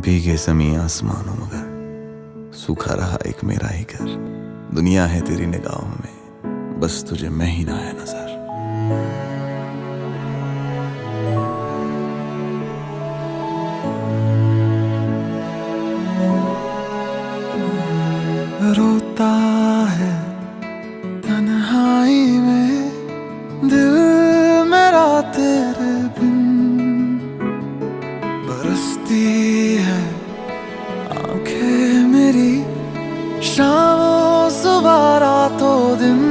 भीगे ज़मीं आसमानों मगर सूखा रहा एक मेरा ही घर। दुनिया है तेरी निगाहों में, बस तुझे मैं ही ना आया नजर। रोता है तन्हाई में दिल मेरा तेरे बिन, बरसती है आंखें मेरी शामों सुबह रातों दिन।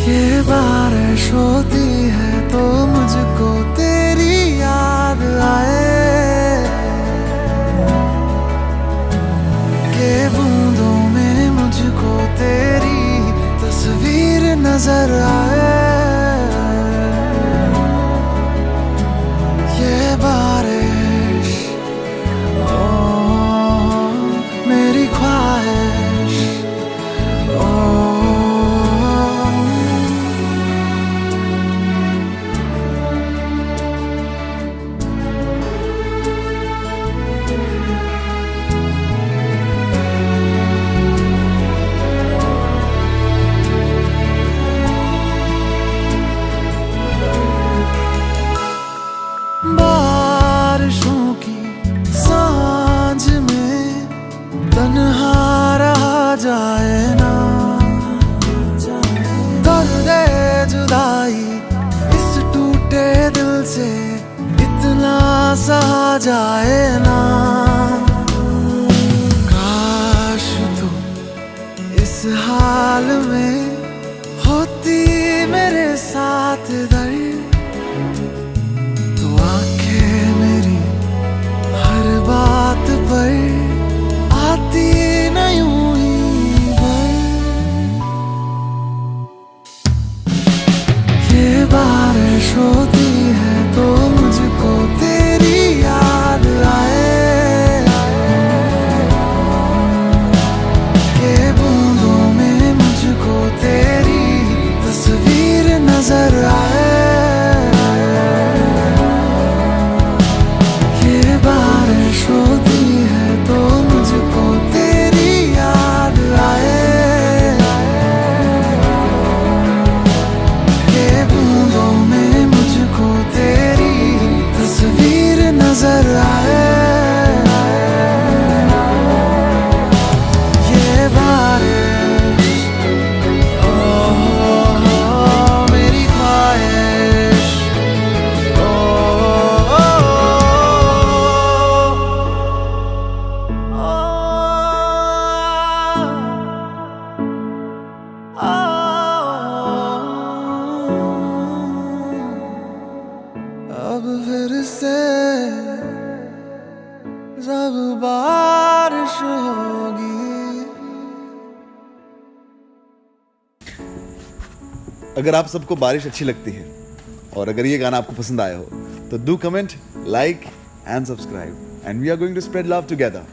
ये बारिश होती है तो मुझको तेरी याद आए, के बूंदों में मुझको तेरी तस्वीर नजर आए। ये बारिश ओ मेरी ख्वाहिश ओ। बारिशों की सांझ में तन्हा रहा जाए ना, दर्द जुदाई इस टूटे दिल से इतना सहा जाए ना। काश तू इस हाल में होती मेरे साथ दर्द, तो आंखें मेरी हर बात पर आती न यूं ही भर। ये बारिश होती है तो मुझको तेरी याद आए, ये बूंदों में मुझको तेरी तस्वीर नजर आए। बारिश होती है तो मुझको तेरी याद आए, ये बूंदों में मुझको तेरी तस्वीर नजर आए। ये बारिश ओ मेरी ख्वाहिश अब फिर से जब बारिश होगी। अगर आप सबको बारिश अच्छी लगती है और अगर ये गाना आपको पसंद आया हो तो do comment, like and subscribe, and we are going to spread love together.